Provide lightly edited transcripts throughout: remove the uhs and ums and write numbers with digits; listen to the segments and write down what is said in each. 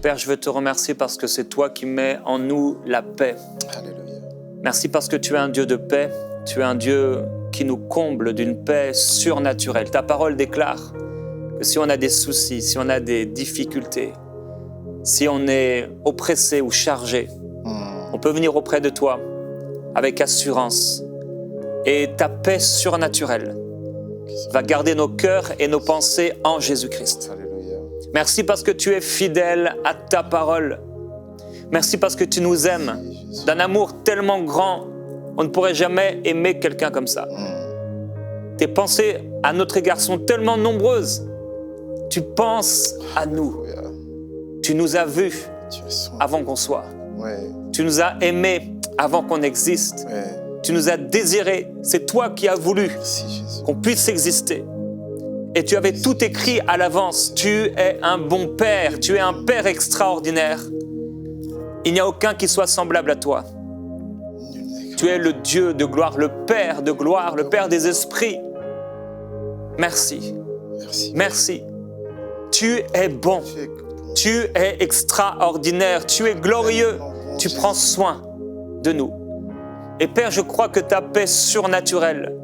Père, je veux te remercier parce que c'est toi qui mets en nous la paix. Alléluia. Merci parce que tu es un Dieu de paix. Tu es un Dieu qui nous comble d'une paix surnaturelle. Ta parole déclare que si on a des soucis, si on a des difficultés, si on est oppressé ou chargé, on peut venir auprès de toi avec assurance. Et ta paix surnaturelle va garder nos cœurs et nos pensées en Jésus-Christ. Alléluia. Merci parce que tu es fidèle à ta parole. Merci parce que tu nous aimes d'un amour tellement grand. On ne pourrait jamais aimer quelqu'un comme ça. Tes pensées à notre égard sont tellement nombreuses. Tu penses à nous. Alléluia. Tu nous as vus Tu es soin. avant qu'on soit. Ouais. Tu nous as aimés avant qu'on existe. Ouais. Tu nous as désirés. C'est toi qui as voulu Merci Jésus. qu'on puisse exister. Et tu avais tout écrit à l'avance. Tu es un bon Père. Tu es un Père extraordinaire. Il n'y a aucun qui soit semblable à toi. Tu es le Dieu de gloire, le Père de gloire, le Père des esprits. Merci, Merci. merci. Tu es bon, Tu es bon. tu es extraordinaire, tu es glorieux. Tellement bon, Tu Jésus. prends soin de nous. Et Père, je crois que ta paix surnaturelle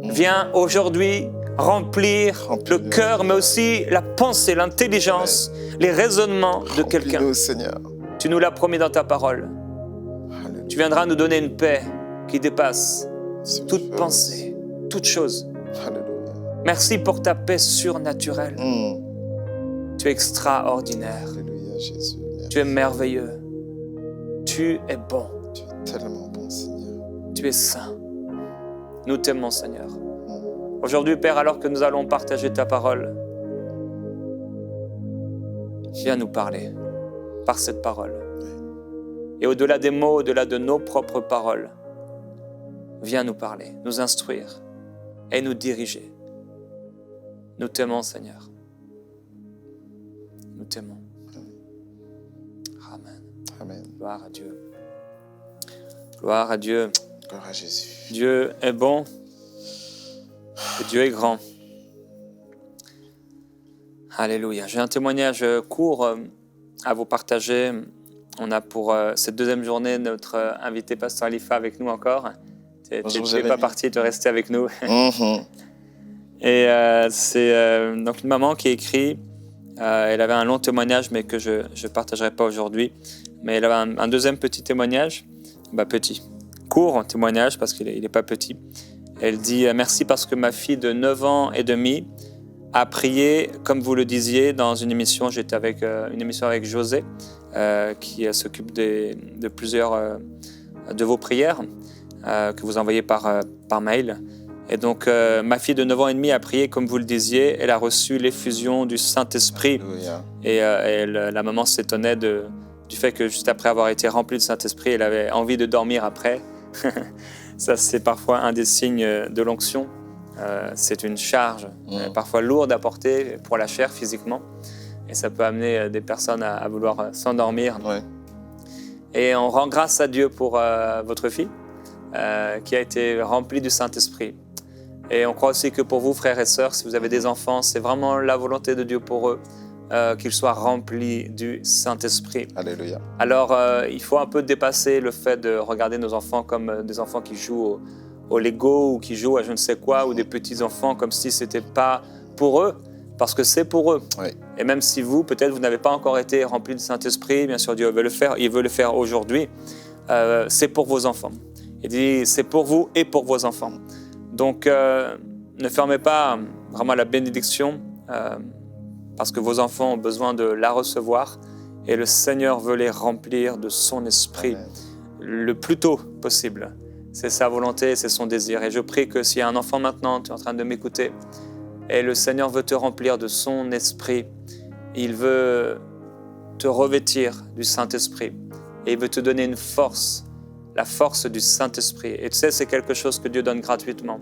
vient aujourd'hui remplir Remplis-nous, le cœur, mais Seigneur. aussi la pensée, l'intelligence, les raisonnements de quelqu'un. Remplis-nous, Seigneur. Tu nous l'as promis dans ta parole. Alléluia. Tu viendras nous donner une paix qui dépasse C'est toute chose. pensée, toute chose. Alléluia. Merci pour ta paix surnaturelle. Tu es extraordinaire. Alléluia, Jésus. Merci. Tu es merveilleux. Tu es bon. Tu es tellement bon, Seigneur. Tu es saint. Nous t'aimons, Seigneur. Aujourd'hui, Père, alors que nous allons partager ta parole, viens nous parler par cette parole. Et au-delà des mots, au-delà de nos propres paroles, viens nous parler, nous instruire et nous diriger. Nous t'aimons, Seigneur. Nous t'aimons. Amen. Amen. Gloire à Dieu. Gloire à Dieu. Gloire à Jésus. Dieu est bon et Dieu est grand. Alléluia. J'ai un témoignage court à vous partager. On a pour cette deuxième journée notre invité Pasteur Alifa avec nous encore. Tu n'es pas Jérémy. parti, tu es resté avec nous. Mhm. Et c'est donc une maman qui écrit. Elle avait un long témoignage, mais que je ne partagerai pas aujourd'hui. Mais elle avait un deuxième petit témoignage. Petit. Court témoignage, parce qu'il n'est pas petit. Elle dit « Merci parce que ma fille de 9 ans et demi a prié, comme vous le disiez, dans une émission. J'étais avec une émission avec José, qui s'occupe de plusieurs de vos prières que vous envoyez par mail. Et donc, ma fille de 9 ans et demi a prié, comme vous le disiez. Elle a reçu l'effusion du Saint-Esprit. Alléluia. Et la maman s'étonnait du fait que juste après avoir été remplie du Saint-Esprit, elle avait envie de dormir après. Ça, c'est parfois un des signes de l'onction. C'est une charge parfois lourde à porter pour la chair physiquement. Et ça peut amener des personnes à vouloir s'endormir. Ouais. Et on rend grâce à Dieu pour votre fille qui a été remplie du Saint-Esprit. Et on croit aussi que pour vous, frères et sœurs, si vous avez des enfants, c'est vraiment la volonté de Dieu pour eux qu'ils soient remplis du Saint-Esprit. Alléluia. Alors, il faut un peu dépasser le fait de regarder nos enfants comme des enfants qui jouent au Lego ou qui jouent à je ne sais quoi, ou des petits-enfants comme si ce n'était pas pour eux, parce que c'est pour eux. Oui. Et même si vous, peut-être, vous n'avez pas encore été remplis du Saint-Esprit, bien sûr, Dieu veut le faire, il veut le faire aujourd'hui, c'est pour vos enfants. Il dit, c'est pour vous et pour vos enfants. Donc, ne fermez pas vraiment la bénédiction, parce que vos enfants ont besoin de la recevoir et le Seigneur veut les remplir de son esprit Amen. le plus tôt possible. C'est sa volonté, c'est son désir. Et je prie que s'il y a un enfant maintenant, tu es en train de m'écouter, et le Seigneur veut te remplir de son esprit, il veut te revêtir du Saint-Esprit et il veut te donner une force, la force du Saint-Esprit. Et tu sais, c'est quelque chose que Dieu donne gratuitement.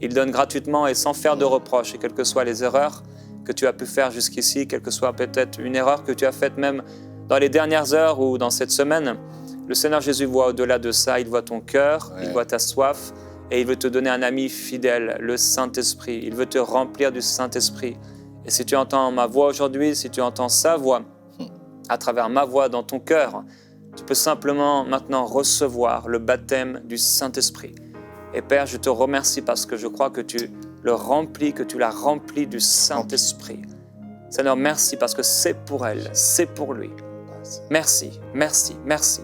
Il donne gratuitement et sans faire de reproches, et quelles que soient les erreurs que tu as pu faire jusqu'ici, quelle que soit peut-être une erreur que tu as faite même dans les dernières heures ou dans cette semaine, le Seigneur Jésus voit au-delà de ça, il voit ton cœur, il voit ta soif et il veut te donner un ami fidèle, le Saint-Esprit. Il veut te remplir du Saint-Esprit. Et si tu entends ma voix aujourd'hui, si tu entends sa voix, à travers ma voix dans ton cœur, tu peux simplement maintenant recevoir le baptême du Saint-Esprit. Et Père, je te remercie parce que je crois que tu le remplis, que tu l'as rempli du Saint-Esprit. Seigneur, merci parce que c'est pour elle, c'est pour lui. Merci, merci, merci.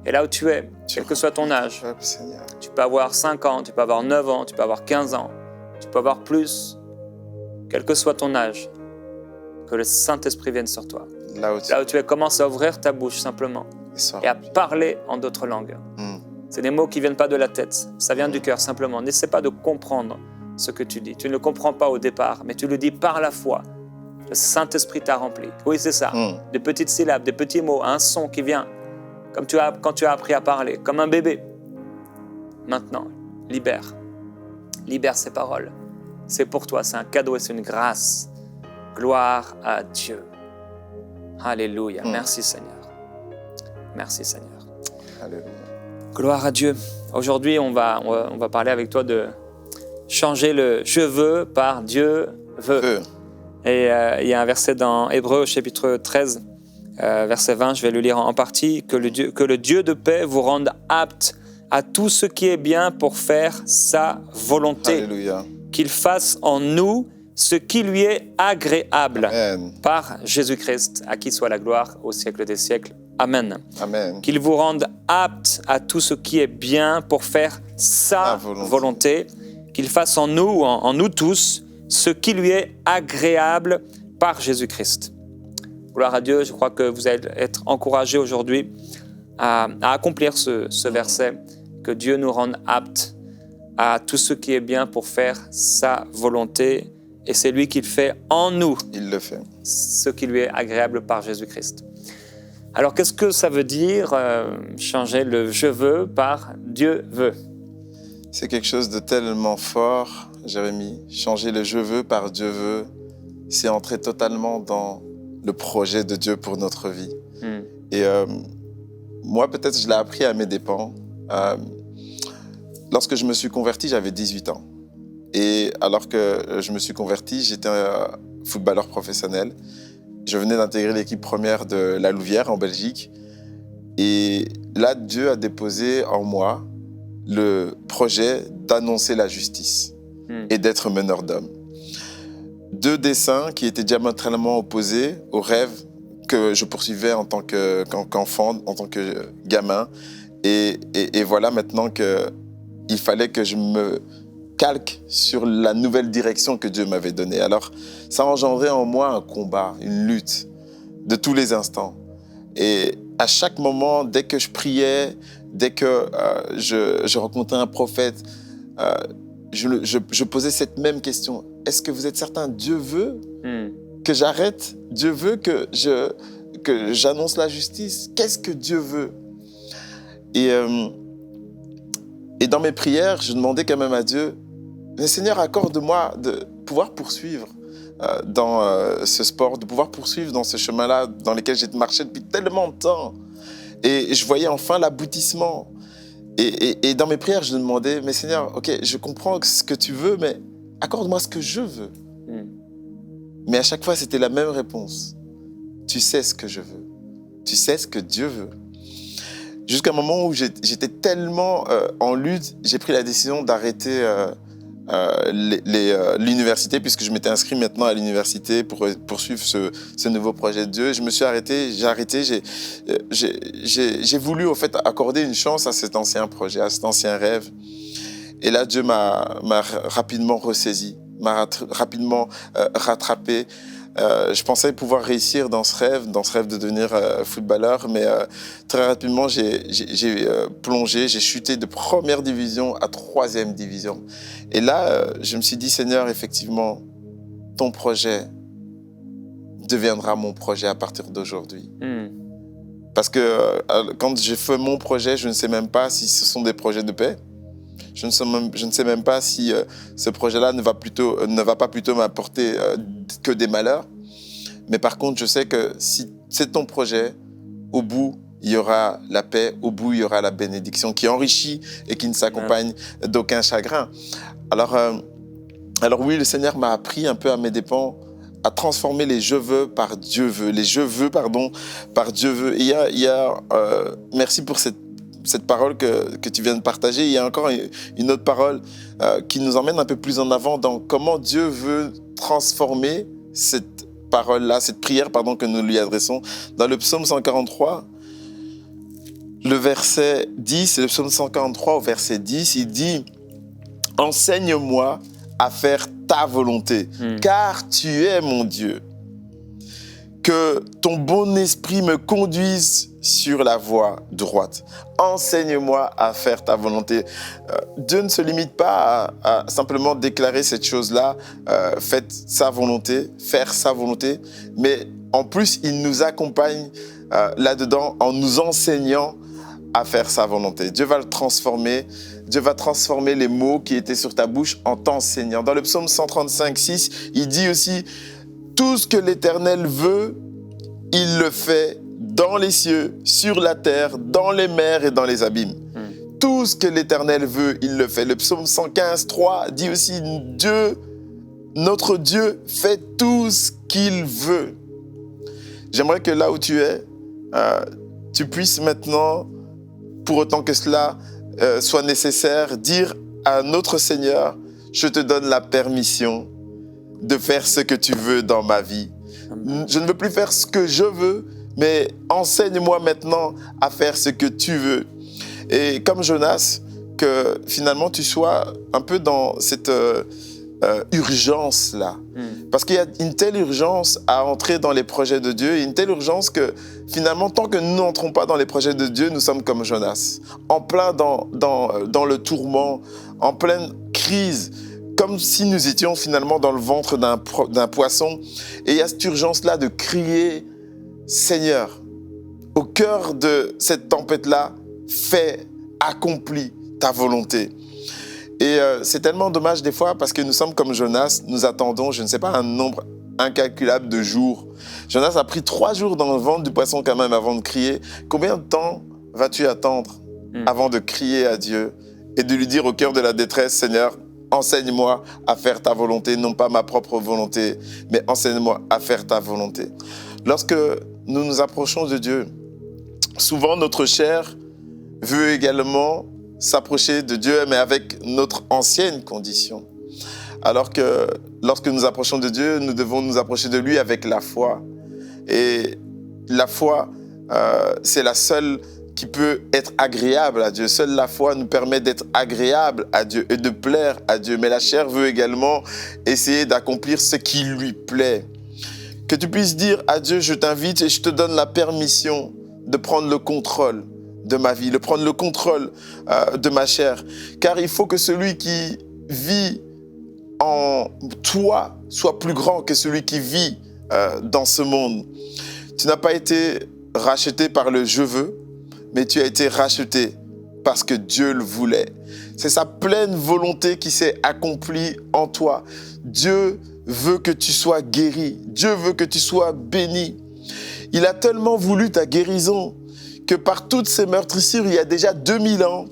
Et là où tu es, quel que soit ton âge, tu peux avoir 5 ans, tu peux avoir 9 ans, tu peux avoir 15 ans, tu peux avoir plus, quel que soit ton âge, que le Saint-Esprit vienne sur toi. Là où tu es, commence à ouvrir ta bouche simplement et à parler en d'autres langues. C'est des mots qui ne viennent pas de la tête, ça vient du cœur simplement. N'essaie pas de comprendre ce que tu dis. Tu ne le comprends pas au départ, mais tu le dis par la foi. Le Saint-Esprit t'a rempli. Oui, c'est ça. Des petites syllabes, des petits mots, un son qui vient, comme quand tu as appris à parler, comme un bébé. Maintenant, libère. Libère ces paroles. C'est pour toi, c'est un cadeau et c'est une grâce. Gloire à Dieu. Alléluia. Merci Seigneur. Merci Seigneur. Alléluia. Gloire à Dieu. Aujourd'hui, on va parler avec toi de changer le « je veux » par « Dieu veut ». Et il y a un verset dans Hébreux au chapitre 13, verset 20, je vais le lire en partie, que le Dieu de paix vous rende apte à tout ce qui est bien pour faire sa volonté. Alléluia. Qu'il fasse en nous ce qui lui est agréable. Amen. Par Jésus-Christ, à qui soit la gloire au siècle des siècles. Amen. Amen. Qu'il vous rende apte à tout ce qui est bien pour faire sa volonté. Qu'il fasse en nous, en nous tous, ce qui lui est agréable par Jésus-Christ. Gloire à Dieu, je crois que vous allez être encouragés aujourd'hui à accomplir ce verset, que Dieu nous rende aptes à tout ce qui est bien pour faire sa volonté, et c'est lui qui le fait en nous. Il le fait. Ce qui lui est agréable par Jésus-Christ. Alors qu'est-ce que ça veut dire changer le « je veux » par « Dieu veut » ? C'est quelque chose de tellement fort, Jérémie. Changer le « je veux » par « Dieu veut », c'est entrer totalement dans le projet de Dieu pour notre vie. Et moi, peut-être, je l'ai appris à mes dépens. Lorsque je me suis converti, j'avais 18 ans. Et alors que je me suis converti, j'étais un footballeur professionnel. Je venais d'intégrer l'équipe première de la Louvière en Belgique. Et là, Dieu a déposé en moi le projet d'annoncer la justice et d'être meneur d'hommes. 2 desseins qui étaient diamétralement opposés aux rêves que je poursuivais en tant qu'enfant, en tant que gamin. Et voilà maintenant qu'il fallait que je me calque sur la nouvelle direction que Dieu m'avait donnée. Alors, ça engendrait en moi un combat, une lutte de tous les instants. Et à chaque moment, dès que je priais, dès que je rencontrais un prophète, je posais cette même question. Est-ce que vous êtes certain, Dieu veut que j'arrête? Dieu veut que j'annonce la justice? Qu'est-ce que Dieu veut? Et dans mes prières, je demandais quand même à Dieu, mais Seigneur, accorde-moi de pouvoir poursuivre dans ce sport, de pouvoir poursuivre dans ce chemin-là dans lequel j'ai marché depuis tellement de temps. Et je voyais enfin l'aboutissement. Et dans mes prières, je demandais, mais Seigneur, ok, je comprends ce que tu veux, mais accorde-moi ce que je veux. Mais à chaque fois, c'était la même réponse. Tu sais ce que je veux. Tu sais ce que Dieu veut. Jusqu'à un moment où j'étais tellement en lutte, j'ai pris la décision d'arrêter l'université, puisque je m'étais inscrit maintenant à l'université pour poursuivre ce nouveau projet de Dieu. Je me suis arrêté, j'ai voulu au fait accorder une chance à cet ancien projet, à cet ancien rêve. Et là, Dieu m'a rapidement ressaisi, m'a rapidement rattrapé. Je pensais pouvoir réussir dans ce rêve de devenir footballeur, mais très rapidement, j'ai plongé, j'ai chuté de première division à 3e division. Et là, je me suis dit, Seigneur, effectivement, ton projet deviendra mon projet à partir d'aujourd'hui. Parce que quand j'ai fait mon projet, je ne sais même pas si ce sont des projets de paix. Je ne sais même pas si ce projet-là ne va pas plutôt m'apporter que des malheurs. Mais par contre, je sais que si c'est ton projet, au bout, il y aura la paix, au bout, il y aura la bénédiction qui enrichit et qui ne s'accompagne d'aucun chagrin. Alors, Alors oui, le Seigneur m'a appris un peu à mes dépens à transformer les je veux par Dieu veut, les je veux, pardon, par Dieu veut. Et merci pour cette parole que tu viens de partager. Il y a encore une autre parole qui nous emmène un peu plus en avant dans comment Dieu veut transformer cette parole-là, cette prière, pardon, que nous lui adressons. Dans le psaume 143, le verset 10, le psaume 143 au verset 10, il dit « Enseigne-moi à faire ta volonté, car tu es mon Dieu. Que ton bon esprit me conduise sur la voie droite. Enseigne-moi à faire ta volonté. » Dieu ne se limite pas à simplement déclarer cette chose-là, faites sa volonté, faire sa volonté, mais en plus, il nous accompagne là-dedans en nous enseignant à faire sa volonté. Dieu va le transformer. Dieu va transformer les mots qui étaient sur ta bouche en t'enseignant. Dans le psaume 135, 6, il dit aussi « Tout ce que l'Éternel veut, il le fait dans les cieux, sur la terre, dans les mers et dans les abîmes. » Tout ce que l'Éternel veut, il le fait. Le psaume 115, 3 dit aussi « Dieu, notre Dieu, fait tout ce qu'il veut. » J'aimerais que là où tu es, tu puisses maintenant, pour autant que cela soit nécessaire, dire à notre Seigneur, je te donne la permission de faire ce que tu veux dans ma vie. Je ne veux plus faire ce que je veux, mais enseigne-moi maintenant à faire ce que tu veux. Et comme Jonas, que finalement tu sois un peu dans cette urgence-là. Parce qu'il y a une telle urgence à entrer dans les projets de Dieu, et une telle urgence que finalement, tant que nous n'entrons pas dans les projets de Dieu, nous sommes comme Jonas, en plein dans le tourment, en pleine crise, comme si nous étions finalement dans le ventre d'un poisson. Et il y a cette urgence-là de crier « Seigneur, au cœur de cette tempête-là, fais, accomplis ta volonté. » Et c'est tellement dommage des fois parce que nous sommes comme Jonas, nous attendons, je ne sais pas, un nombre incalculable de jours. Jonas a pris 3 jours dans le ventre du poisson quand même avant de crier. Combien de temps vas-tu attendre avant de crier à Dieu et de lui dire au cœur de la détresse, Seigneur, enseigne-moi à faire ta volonté, non pas ma propre volonté, mais enseigne-moi à faire ta volonté. Lorsque nous nous approchons de Dieu, souvent notre chair veut également s'approcher de Dieu, mais avec notre ancienne condition. Alors que lorsque nous approchons de Dieu, nous devons nous approcher de lui avec la foi. Et la foi, c'est la seule qui peut être agréable à Dieu. Seule la foi nous permet d'être agréable à Dieu et de plaire à Dieu. Mais la chair veut également essayer d'accomplir ce qui lui plaît. Que tu puisses dire à Dieu, je t'invite et je te donne la permission de prendre le contrôle de ma vie, de prendre le contrôle de ma chair. Car il faut que celui qui vit en toi soit plus grand que celui qui vit dans ce monde. Tu n'as pas été racheté par le « je veux », mais tu as été racheté parce que Dieu le voulait. C'est sa pleine volonté qui s'est accomplie en toi. Dieu veut que tu sois guéri. Dieu veut que tu sois béni. Il a tellement voulu ta guérison que par toutes ces meurtrissures, il y a déjà 2000 ans,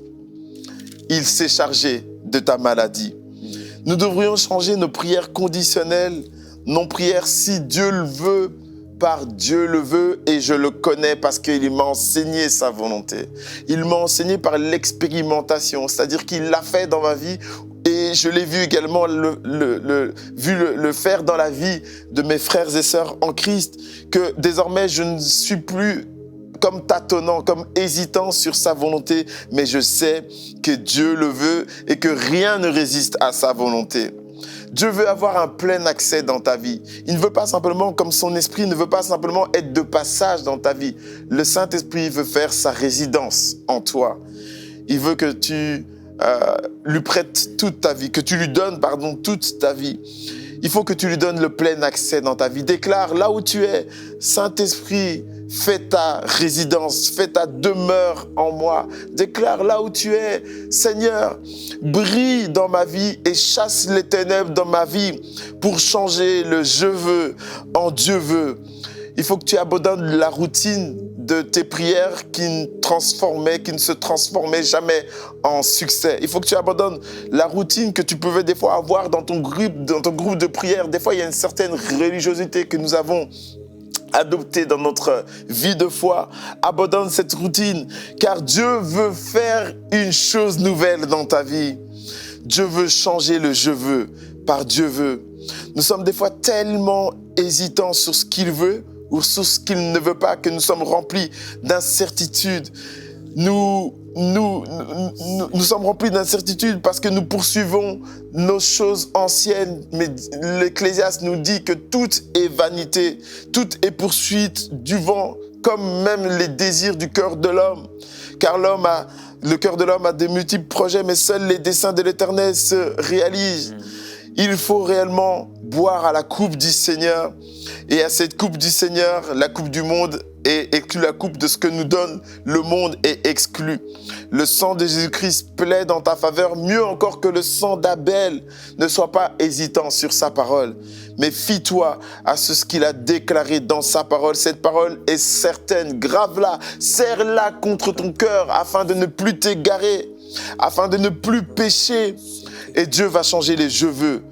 il s'est chargé de ta maladie. Nous devrions changer nos prières conditionnelles, nos prières si Dieu le veut, par Dieu le veut, et je le connais parce qu'il m'a enseigné sa volonté. Il m'a enseigné par l'expérimentation, c'est-à-dire qu'il l'a fait dans ma vie et je l'ai vu également le faire dans la vie de mes frères et sœurs en Christ, que désormais je ne suis plus comme tâtonnant, comme hésitant sur sa volonté, mais je sais que Dieu le veut et que rien ne résiste à sa volonté. Dieu veut avoir un plein accès dans ta vie. Il ne veut pas simplement, comme son esprit, ne veut pas simplement être de passage dans ta vie. Le Saint-Esprit veut faire sa résidence en toi. Il veut que tu lui prêtes toute ta vie, que tu lui donnes, toute ta vie. Il faut que tu lui donnes le plein accès dans ta vie. Déclare là où tu es, Saint-Esprit, fais ta résidence, fais ta demeure en moi. Déclare là où tu es, Seigneur, brille dans ma vie et chasse les ténèbres dans ma vie pour changer le « je veux » en « Dieu veut ». Il faut que tu abandonnes la routine de tes prières qui ne se transformaient jamais en succès. Il faut que tu abandonnes la routine que tu pouvais des fois avoir dans ton groupe de prière. Des fois, il y a une certaine religiosité que nous avons adoptée dans notre vie de foi. Abandonne cette routine, car Dieu veut faire une chose nouvelle dans ta vie. Dieu veut changer le « je veux » par « Dieu veut ». Nous sommes des fois tellement hésitants sur ce qu'il veut ou sur ce qu'il ne veut pas que nous sommes remplis d'incertitude. Nous sommes remplis d'incertitude parce que nous poursuivons nos choses anciennes. Mais l'Ecclésiaste nous dit que tout est vanité, tout est poursuite du vent, comme même les désirs du cœur de l'homme. Car le cœur de l'homme a de multiples projets, mais seuls les desseins de l'Éternel se réalisent. Il faut réellement boire à la coupe du Seigneur. Et à cette coupe du Seigneur, la coupe du monde est exclue, la coupe de ce que nous donne le monde est exclue. Le sang de Jésus-Christ plaide en ta faveur, mieux encore que le sang d'Abel. Ne sois pas hésitant sur sa parole, mais fie-toi à ce qu'il a déclaré dans sa parole. Cette parole est certaine, grave-la, serre-la contre ton cœur afin de ne plus t'égarer, afin de ne plus pécher. Et Dieu va changer les « je veux »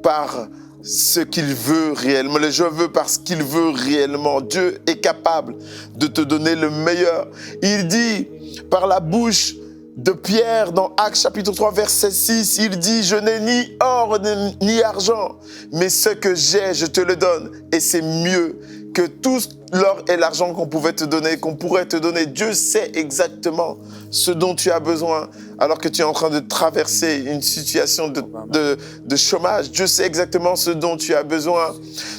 par ce qu'il veut réellement. Le « je veux » parce qu'il veut réellement. Dieu est capable de te donner le meilleur. Il dit par la bouche de Pierre dans Actes chapitre 3 verset 6, il dit « Je n'ai ni or ni argent, mais ce que j'ai, je te le donne. Et c'est mieux que tout l'or et l'argent qu'on pourrait te donner. Dieu sait exactement ce dont tu as besoin alors que tu es en train de traverser une situation de chômage. Dieu sait exactement ce dont tu as besoin.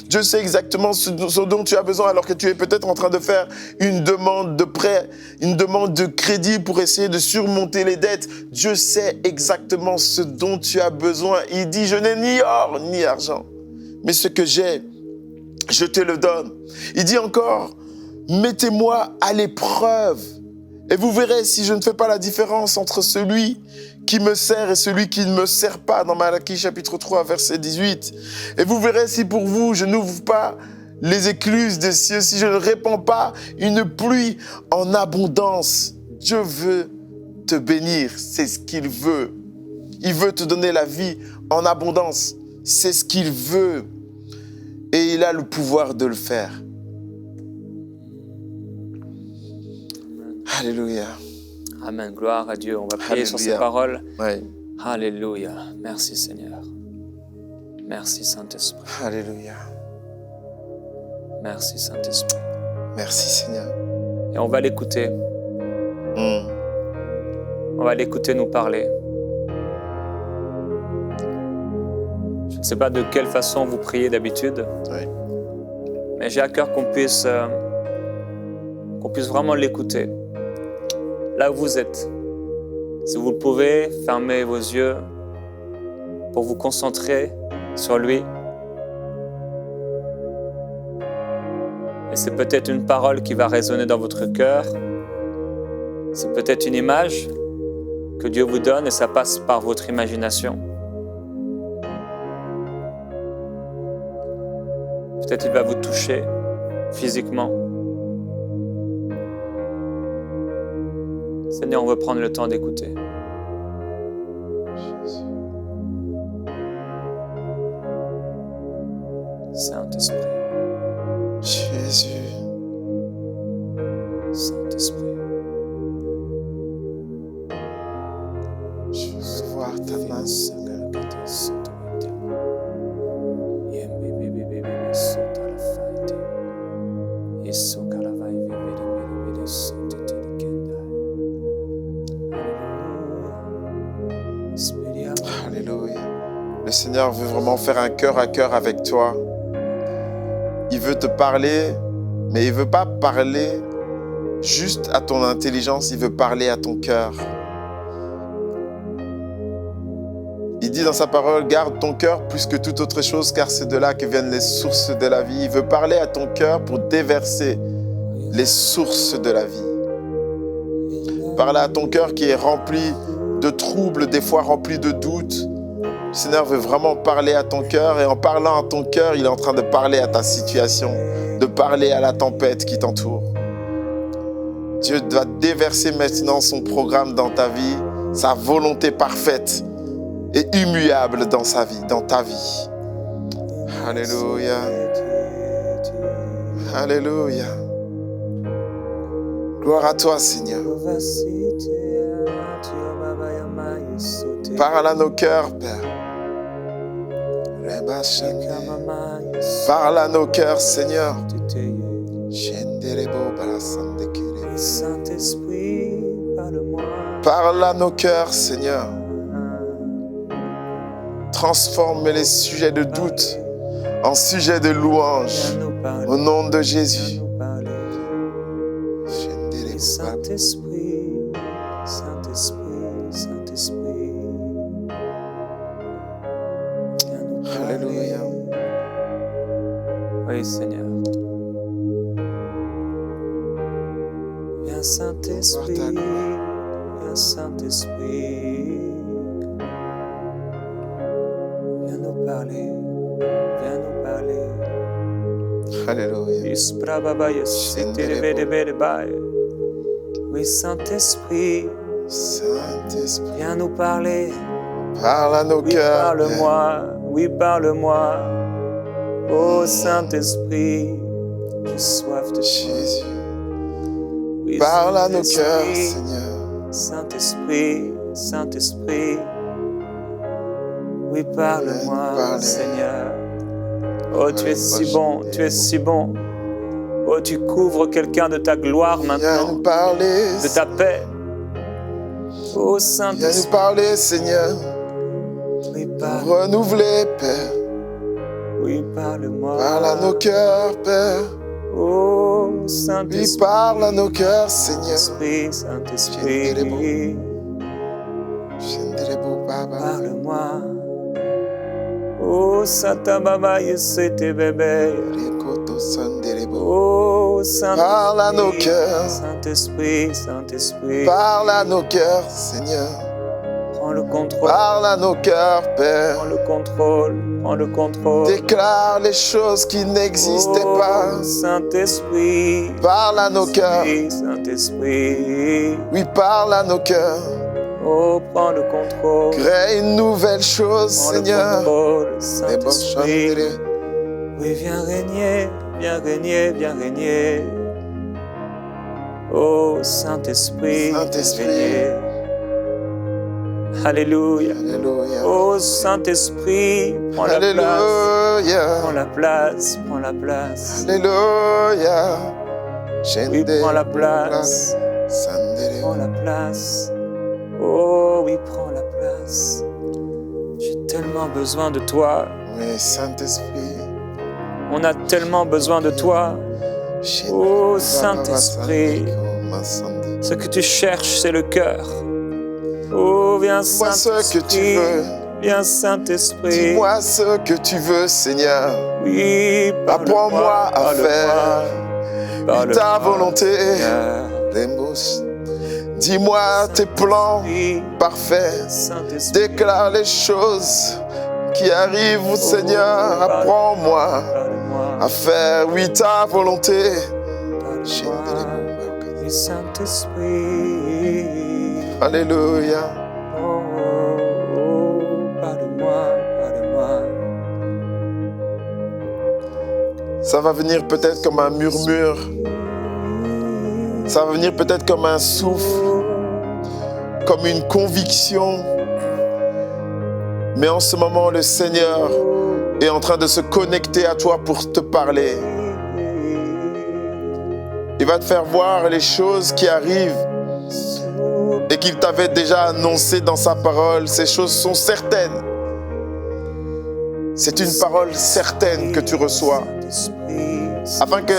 Dieu sait exactement ce dont tu as besoin alors que tu es peut-être en train de faire une demande de prêt, une demande de crédit pour essayer de surmonter les dettes. Dieu sait exactement ce dont tu as besoin. Il dit « Je n'ai ni or ni argent, mais ce que j'ai, je te le donne. » Il dit encore, mettez-moi à l'épreuve et vous verrez si je ne fais pas la différence entre celui qui me sert et celui qui ne me sert pas, dans Malachie chapitre 3 verset 18. Et vous verrez si pour vous je n'ouvre pas les écluses des cieux, si je ne répands pas une pluie en abondance. Dieu veut te bénir, c'est ce qu'il veut. Il veut te donner la vie en abondance, c'est ce qu'il veut. Et il a le pouvoir de le faire. Alléluia. Amen. Gloire à Dieu. On va prier sur ces paroles. Oui. Alléluia. Merci Seigneur. Merci Saint-Esprit. Alléluia. Merci Saint-Esprit. Merci Seigneur. Et on va l'écouter. On va l'écouter nous parler. Je ne sais pas de quelle façon vous priez d'habitude, Oui. mais j'ai à cœur qu'on puisse vraiment l'écouter. Là où vous êtes, si vous le pouvez, fermez vos yeux pour vous concentrer sur lui. Et c'est peut-être une parole qui va résonner dans votre cœur. C'est peut-être une image que Dieu vous donne et ça passe par votre imagination. Peut-être il va vous toucher physiquement. Seigneur, on veut prendre le temps d'écouter. Saint-Esprit. Jésus. Saint-Esprit. Je veux voir ta main. Alléluia. Le Seigneur veut vraiment faire un cœur à cœur avec toi. Il veut te parler, mais il ne veut pas parler juste à ton intelligence, il veut parler à ton cœur. Il dit dans sa parole, garde ton cœur plus que toute autre chose, car c'est de là que viennent les sources de la vie. Il veut parler à ton cœur pour déverser les sources de la vie. Parler à ton cœur qui est rempli de troubles, des fois rempli de doutes. Le Seigneur veut vraiment parler à ton cœur et en parlant à ton cœur, il est en train de parler à ta situation, de parler à la tempête qui t'entoure. Dieu doit déverser maintenant son programme dans ta vie, sa volonté parfaite et immuable dans sa vie, dans ta vie. Alléluia. Alléluia. Gloire à toi, Seigneur. Parle à nos cœurs, Père. Parle à nos cœurs, Seigneur. Saint-Esprit, parle-moi. Parle à nos cœurs, Seigneur. Transforme les sujets de doute en sujets de louange. Au nom de Jésus. Saint-Esprit, Saint-Esprit, Saint-Esprit. Alléluia. Oui, Seigneur. Viens, Saint-Esprit, viens, Saint-Esprit. Viens nous parler, viens nous parler. Alléluia. Oui, Saint-Esprit, Saint-Esprit, viens nous parler. parle à nos Oui, cœurs. parle-moi, oui, parle-moi. Oh, Saint-Esprit, j'ai soif de Jésus, toi. Oui, parle à nos cœurs, Saint-Esprit, Seigneur. Saint-Esprit, Saint-Esprit. Oui, parle-moi, parler. Seigneur. Oh, tu es si bon, tu es si bon. Oh, tu couvres quelqu'un de ta gloire Viens nous maintenant, parler. de ta paix. Oh, Viens nous Saint-Esprit, parler, Seigneur. oui, parle, Renouveler, Père. oui, parle-moi. Parle à nos cœurs, Père. Oh, Oui, Saint-Esprit, parle à nos cœurs, Seigneur. Saint-Esprit, parle-moi. Oh, Satababa, Yesete bébé. Oh, Parle à nos Saint-Esprit, cœurs. Saint-Esprit, Saint-Esprit. Parle à nos cœurs, Seigneur. Prends le contrôle, Parle à nos cœurs, Père. prends le contrôle, prends le contrôle. Déclare les choses qui n'existaient Oh, pas. Saint-Esprit, Parle à nos cœurs. Saint-Esprit. Oui, parle à nos cœurs. Oh, prends le contrôle. Crée une nouvelle chose, Prends le Seigneur. contrôle, Les bons Saint-Esprit. chandeliers. Oui, viens régner, viens régner, viens régner. Oh, Saint-Esprit, Saint-Esprit. viens régner. Alléluia. Alléluia. Oh, Saint-Esprit, prends la place. Alléluia. Prends la place, prends la place. Alléluia. Oui, prends la place. Sandere. Prends la place. Oh, oui, prends la place. J'ai tellement besoin de toi. Oui, Saint-Esprit. On a tellement besoin de toi. Oh, Saint-Esprit. Ce que tu cherches, c'est le cœur. Oh, viens, Dis-moi ce que tu Saint-Esprit. veux. Viens, Saint-Esprit. Dis-moi ce que tu veux, Seigneur. Oui, Apprends-moi à faire ta volonté. Seigneur. Les mots. Dis-moi tes plans parfaits. Saint-Esprit. Déclare les choses qui arrivent, Seigneur. Apprends-moi Parle-moi. à faire, oui, ta volonté. Parle-moi. Oui, Saint-Esprit. Alléluia. Oh, oh, oh, parle-moi, parle-moi. Ça va venir peut-être comme un murmure. Ça va venir peut-être comme un souffle, comme une conviction. Mais en ce moment, le Seigneur est en train de se connecter à toi pour te parler. Il va te faire voir les choses qui arrivent et qu'il t'avait déjà annoncé dans sa parole. Ces choses sont certaines. C'est une parole certaine que tu reçois, afin que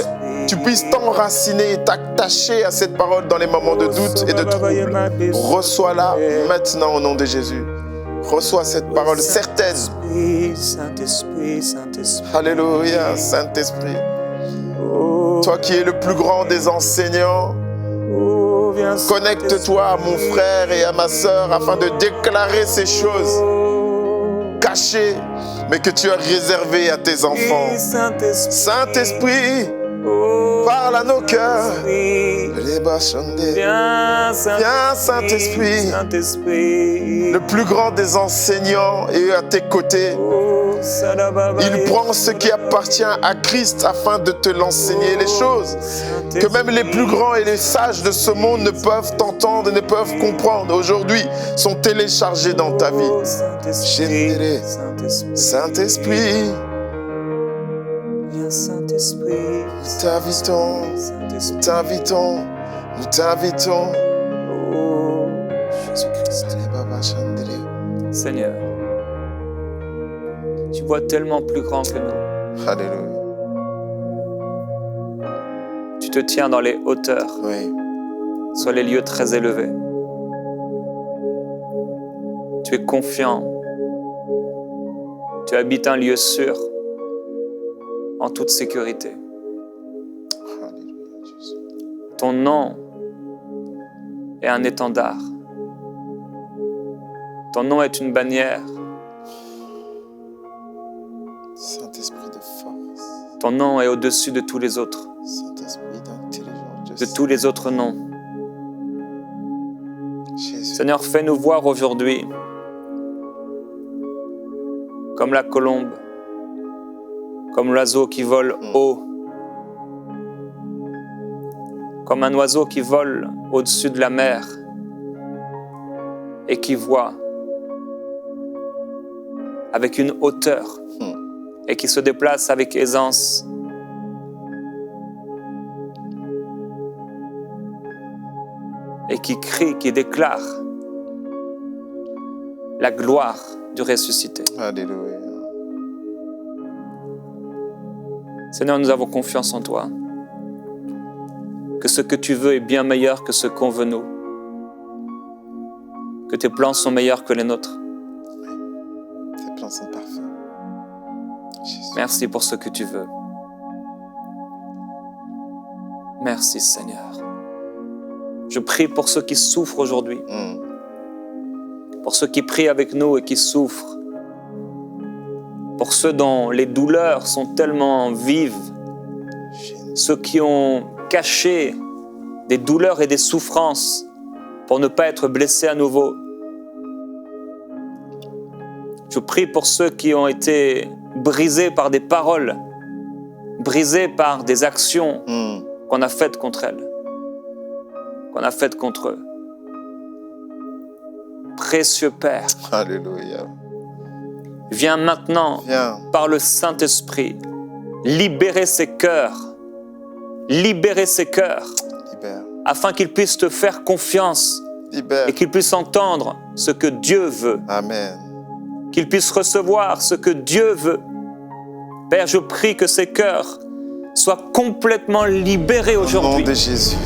tu puisses t'enraciner et t'attacher à cette parole dans les moments de doute et de trouble. Reçois-la maintenant au nom de Jésus. Reçois cette parole certaine. Saint-Esprit, Saint-Esprit. Alléluia, Saint-Esprit. Toi qui es le plus grand des enseignants, connecte-toi à mon frère et à ma sœur afin de déclarer ces choses cachées, mais que tu as réservées à tes enfants. Saint-Esprit, Oh, Parle à nos cœurs. Saint-Esprit. Reba Shande. Viens, Viens, Saint-Esprit. Saint-Esprit. Le plus grand des enseignants est à tes côtés. Oh, Salababa. Il prend ce qui appartient à Christ afin de te l'enseigner, les choses que même les plus grands et les sages de ce monde ne peuvent t'entendre, ne peuvent comprendre. Aujourd'hui, sont téléchargés dans ta vie. Oh, Saint-Esprit. Saint-Esprit. Saint-Esprit, Viens, Saint-Esprit. nous t'invitons, Saint-Esprit. nous t'invitons, nous t'invitons. Oh, Jésus-Christ. Baba Shandere. Seigneur, tu vois tellement plus grand que nous. Alléluia. Tu te tiens dans les hauteurs, Oui, sur les lieux très élevés. Tu es confiant. Tu habites un lieu sûr, en toute sécurité. Alléluia, Jésus. Ton nom est un étendard. Ton nom est une bannière. Saint-Esprit de force, Ton nom est au-dessus de tous les autres, Saint-Esprit d'intelligence, de tous les autres noms. Jésus. Seigneur, fais-nous voir aujourd'hui comme la colombe, comme l'oiseau qui vole haut, comme un oiseau qui vole au-dessus de la mer et qui voit avec une hauteur et qui se déplace avec aisance. Et qui crie, qui déclare la gloire du ressuscité. Alléluia. Seigneur, nous avons confiance en toi. Que ce que tu veux est bien meilleur que ce qu'on veut nous. Que tes plans sont meilleurs que les nôtres. Tes plans sont parfaits. Jésus. Merci pour ce que tu veux. Merci Seigneur. Je prie pour ceux qui souffrent aujourd'hui, pour ceux qui prient avec nous et qui souffrent, pour ceux dont les douleurs sont tellement vives, ceux qui ont caché des douleurs et des souffrances pour ne pas être blessés à nouveau. Je prie pour ceux qui ont été brisés par des paroles, brisés par des actions qu'on a faites contre elles, qu'on a faites contre eux. Précieux Père, Alléluia. viens maintenant, Viens. par le Saint-Esprit, libérer ces cœurs, Libère. afin qu'ils puissent te faire confiance Libère. et qu'ils puissent entendre ce que Dieu veut, Amen. qu'ils puissent recevoir ce que Dieu veut. Père, je prie que ces cœurs soient complètement libérés Au nom aujourd'hui. de Jésus.